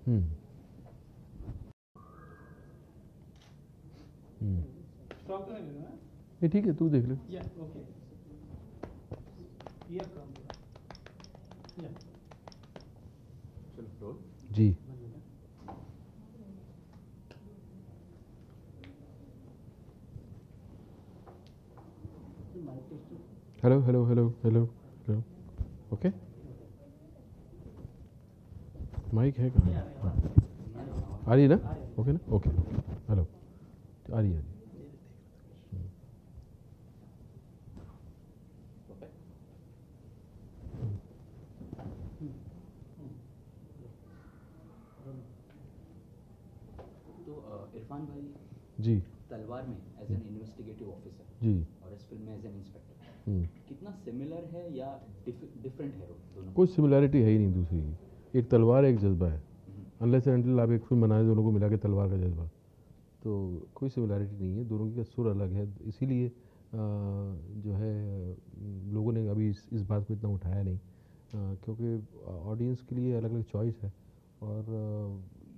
हम्म हम्म stop तो नहीं लेना है? ये ठीक है, तू देख ले। या ओके या कम या चलो रोल। जी। Mic testing hello hello hello hello hello. Okay, mic है कहाँ? आ रही है ना? ओके ना? Okay okay, hello. आ रही है, आ रही है। तो इरफान भाई, जी तलवार में एज एन इन्वेस्टिगेटिव ऑफिसर जी। और इस फिल्म में एज एन इंस्पेक्टर, कितना सिमिलर है या डिफरेंट है रोल दोनों? कोई सिमिलैरिटी है ही नहीं दूसरी की। एक तलवार है, एक जज्बा है। अनलेस एंड अनटिल आप एक फिल्म बनाए दोनों को मिला के तलवार का जज्बा, तो कोई सिमिलैरिटी नहीं है। दोनों की सुर अलग है, इसीलिए जो है लोगों ने अभी इस बात को इतना उठाया नहीं, क्योंकि ऑडियंस के लिए अलग अलग चॉइस है। और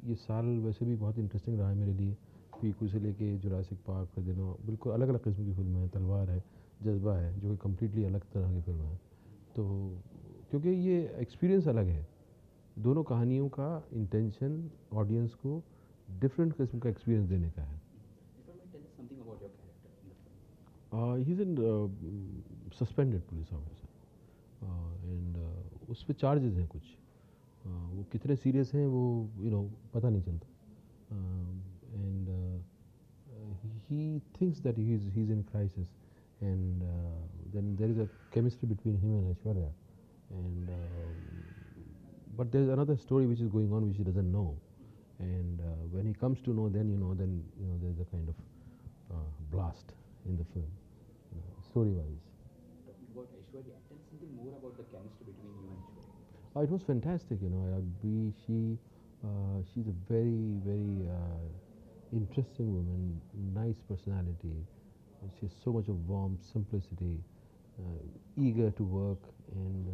ये साल वैसे भी बहुत इंटरेस्टिंग रहा है मेरे लिए। पीकू से लेके जुरासिक पार्क के दिनों बिल्कुल अलग अलग किस्म की फिल्में हैं। तलवार है, जज्बा है, जो कि कम्प्लीटली अलग तरह की फिल्म है। तो क्योंकि ये एक्सपीरियंस अलग है, दोनों कहानियों का इंटेंशन ऑडियंस को डिफरेंट किस्म का एक्सपीरियंस देने का है। Something about your character in the film. He is in suspended police officer, and उस पर चार्जेस हैं कुछ। वो कितने सीरियस हैं वो पता नहीं चलता। And he thinks that he's in crisis, and then there is a chemistry between him and Aishwarya, and but there is another story which is going on which he doesn't know, and when he comes to know, then there is a kind of blast in the film, story wise. Talking about Aishwarya, tell something more about the chemistry between you and Aishwarya. It was fantastic, she's a very, very interesting woman, nice personality. She has so much of warmth, simplicity, eager to work, and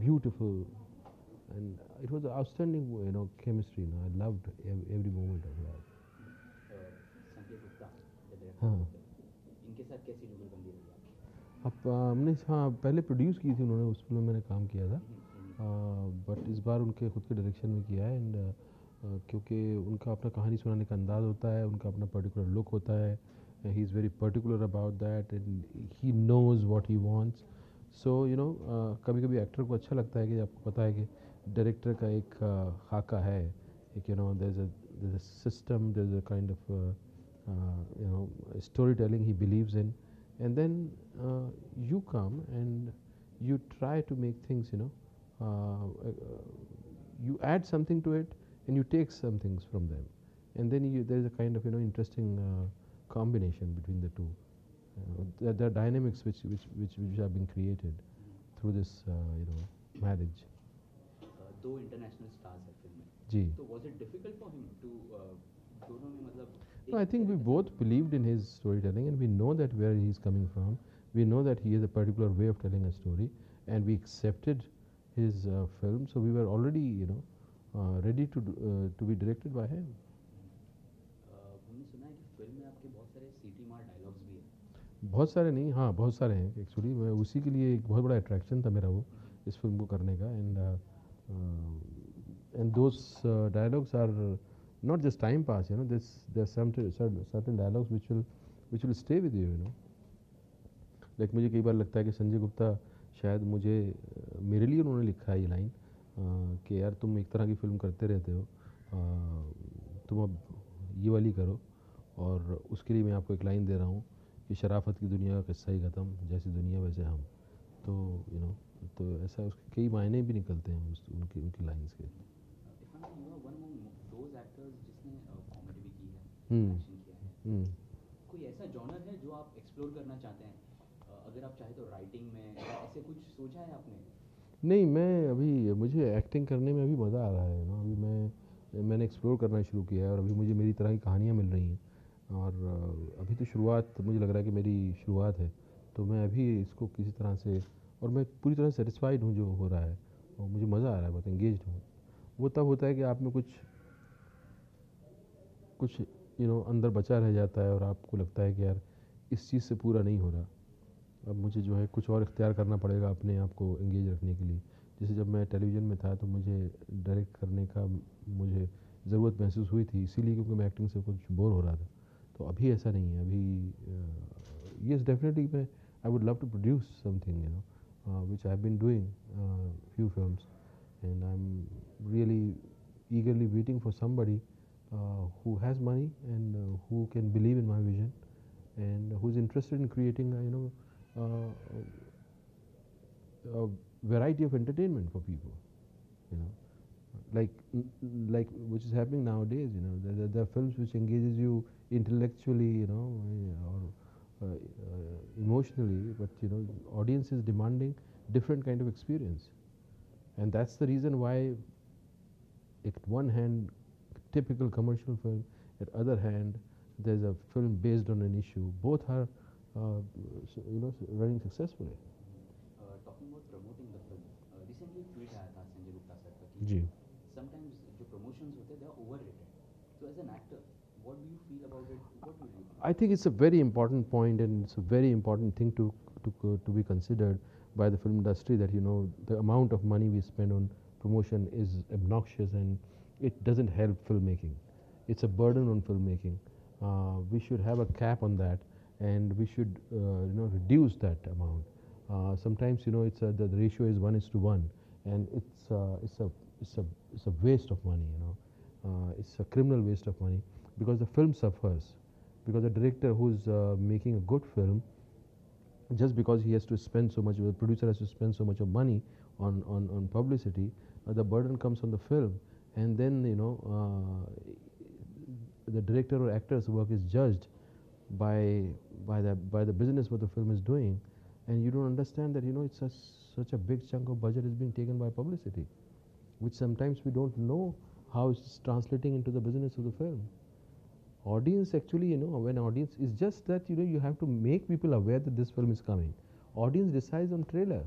beautiful. And it was outstanding, chemistry. I loved every moment of that. Sanjay Gupta, the director हाँ। of the film, इनके साथ कैसी जुगलबंदी रही आपकी? अब हमने पहले प्रोड्यूस की थी उन्होंने, उस फिल्म में मैंने काम किया था, बट इस बार उनके खुद के डायरेक्शन में किया है। एंड क्योंकि उनका अपना कहानी सुनाने का अंदाज़ होता है, उनका अपना पर्टिकुलर लुक होता है, he is very particular about that, and he knows what he wants. So कभी कभी एक्टर को अच्छा लगता है कि आपको पता है कि डायरेक्टर का एक खाका है, एक there is a system, there is a kind of storytelling he believes in, and then you come and you try to make things, you add something to it and you take some things from them, and then there is a kind of interesting combination between the two. There are dynamics which have been created through this marriage. दो international stars है film में, जी। तो was it difficult for him to दोनों में मतलब No, I think we both believed in his storytelling, and we know that where he is coming from. We know that he has a particular way of telling a story, and we accepted his film. So we were already, ready to be directed by him. हमने सुना है कि film में आपके बहुत सारे सीटी मार डायलॉग्स भी हैं। बहुत सारे नहीं, हाँ बहुत सारे हैं एक्चुअली। मैं उसी के लिए एक बहुत बड़ा अट्रैक्शन था मेरा वो इस फिल्म को करने का। And those dialogues are not just time pass, there's certain dialogues which will stay with you, like मुझे कई बार लगता है कि संजय गुप्ता शायद मेरे लिए उन्होंने लिखा है ये लाइन, कि यार तुम एक तरह की फिल्म करते रहते हो, तुम अब ये वाली करो, और उसके लिए मैं आपको एक लाइन दे रहा हूँ कि शराफत की दुनिया का किस्सा ही ख़त्म, जैसी दुनिया वैसे हम। तो तो ऐसा उसके कई मायने भी निकलते हैं उनकी लाइन्स के। दोज एक्टर्स जिसने कॉमेडी भी की है, एक्शन किया है, कोई ऐसा जॉनर है जो आप एक्सप्लोर करना चाहते हैं? अगर आप चाहे तो राइटिंग में ऐसे कुछ सोचा है आपने? नहीं, मैं अभी मुझे एक्टिंग करने में अभी मज़ा आ रहा है ना। अभी मैंने एक्सप्लोर करना शुरू किया है, और अभी मुझे मेरी तरह की कहानियाँ मिल रही हैं, और अभी तो शुरुआत मुझे लग रहा है कि मेरी शुरुआत है। तो मैं अभी इसको किसी तरह से, और मैं पूरी तरह सेटिस्फाइड हूँ जो हो रहा है, और मुझे मज़ा आ रहा है, बहुत एंगेज्ड हूँ। वो तब होता है कि आप में कुछ कुछ अंदर बचा रह जाता है और आपको लगता है कि यार इस चीज़ से पूरा नहीं हो रहा, अब मुझे जो है कुछ और इख्तियार करना पड़ेगा अपने आप को एंगेज रखने के लिए। जैसे जब मैं टेलीविज़न में था तो मुझे डायरेक्ट करने का मुझे ज़रूरत महसूस हुई थी, इसीलिए क्योंकि मैं एक्टिंग से कुछ बोर हो रहा था। तो अभी ऐसा नहीं है। अभी येस डेफिनेटली मैं I would love to produce something which I have been doing few films, and I'm really eagerly waiting for somebody who has money and who can believe in my vision and who's interested in creating a variety of entertainment for people, you know, like like which is happening nowadays. There are films which engages you intellectually, or emotionally, but audience is demanding different kind of experience, and that's the reason why, at one hand, typical commercial film, at other hand, there's a film based on an issue. Both are, running successfully. Talking about promoting the film, recently tweet आया था Sanjay Gupta sir का कि जी sometimes जो promotions होते हैं they are overrated, so as an actor what do you feel about it, what would you I think it's a very important point, and it's a very important thing to be considered by the film industry, that the amount of money we spend on promotion is obnoxious and it doesn't help filmmaking. It's a burden on filmmaking. We should have a cap on that, and we should reduce that amount. Sometimes it's the ratio is 1:1, and it's a waste of money. It's a criminal waste of money, because the film suffers. Because a director who's making a good film, just because he has to spend so much, the producer has to spend so much of money on publicity, the burden comes on the film, and then the director or actor's work is judged by the business what the film is doing, and you don't understand that it's such a big chunk of budget is being taken by publicity, which sometimes we don't know how it's translating into the business of the film. Audience actually, when audience is just that, you have to make people aware that this film is coming. Audience decides on trailer.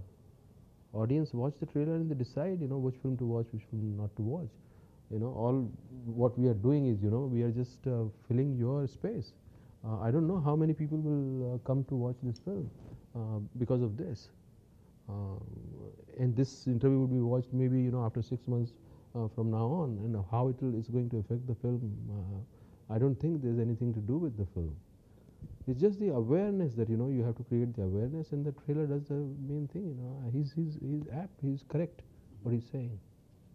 Audience watch the trailer and they decide, which film to watch, which film not to watch. All what we are doing is, we are just filling your space. I don't know how many people will come to watch this film because of this. And this interview will be watched maybe, after 6 months from now on, and how is going to affect the film. I don't think there's anything to do with the film. It's just the awareness that you have to create the awareness, and the trailer does the main thing. He's apt. He's correct. What he's saying.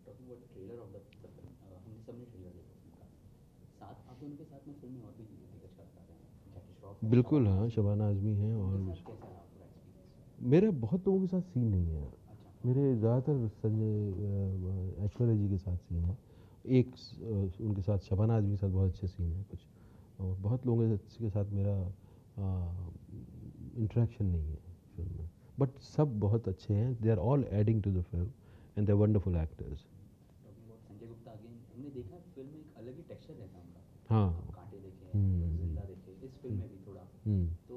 Talking about trailer of the film, हमने सबने trailer देखा film का, साथ आप दोनों के साथ में फिल्म में और भी दिग्गज कलाकार हैं, जैकी श्रॉफ है, बिल्कुल हाँ, शबाना आजमी हैं, और उनके साथ कैसा रहा आपका एक्सपीरियंस? मेरे बहुत लोगों के साथ सीन नहीं है। अच्छा, मेरे ज़्यादातर संजय ऐश्वर्या जी के साथ सीन है। एक उनके साथ शबाना आजमी के साथ बहुत अच्छे सीन है कुछ, और बहुत लोगों के साथ मेरा इंटरेक्शन नहीं है फिल्म में, बट सब बहुत अच्छे हैं। They are all adding to the film and they are wonderful actors. Talking about Sanjay Gupta again, हमने देखा फिल्म में एक अलग ही टेक्सचर रहता है उनका। हाँ। आप कांटे देखे हैं, जिंदा देखे, इस फिल्म में भी थोड़ा, तो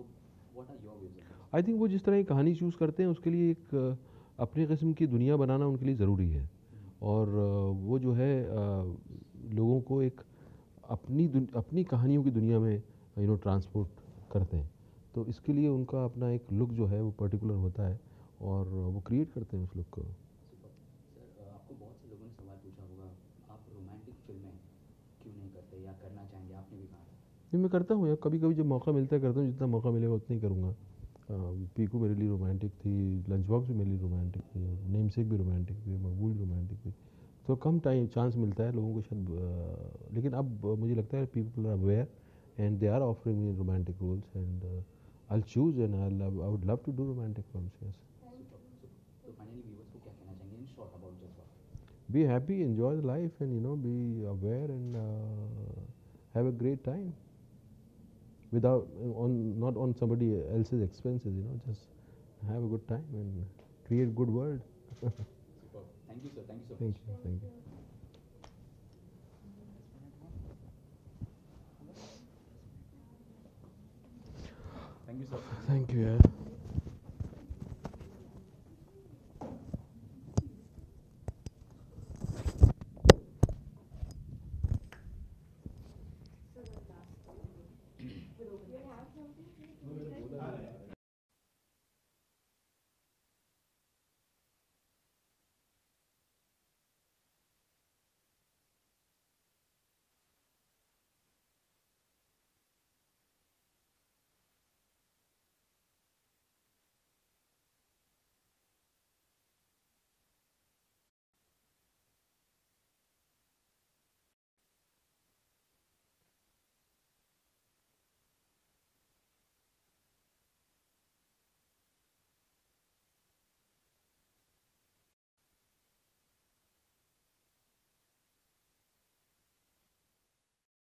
what are your views? I think वो जिस तरह की कहानी चूज़ करते हैं उसके लिए एक अपनी किस्म की दुनिया बनाना उनके लिए ज़रूरी है, और वो जो है लोगों को एक अपनी कहानियों की दुनिया में ट्रांसपोर्ट करते हैं। तो इसके लिए उनका अपना एक लुक जो है वो पर्टिकुलर होता है, और वो क्रिएट करते हैं उस लुक को। सर, आपको बहुत से लोगों ने सवाल पूछा होगा, आप रोमांटिक फिल्में क्यों नहीं करते या करना चाहेंगे? आपने भी कहा नहीं, मैं करता हूँ यार, कभी कभी जब मौका मिलता है करता हूँ, जितना मौका मिलेगा उतना ही करूँगा। पीकू मेरे लिए रोमांटिक थी, लंच बॉक्स भी मेरे लिए रोमांटिक थी, और नेमसेक भी रोमांटिक थी, मकबूल रोमांटिक थी। तो कम टाइम चांस मिलता है लोगों को शायद, लेकिन अब मुझे लगता है people are aware and they are offering me romantic roles, and I choose and I would love to do romantic films. Yes. तो फाइनली व्यूअर्स को क्या कहना चाहेंगे in short about Jazbaa? Be happy, enjoy the life, and be aware, and have a great time without not on somebody else's expenses. Just have a good time and create good world. Superb. Thank you, sir. Thank you so much. Thank you. Thank you, sir. Thank you. Yeah.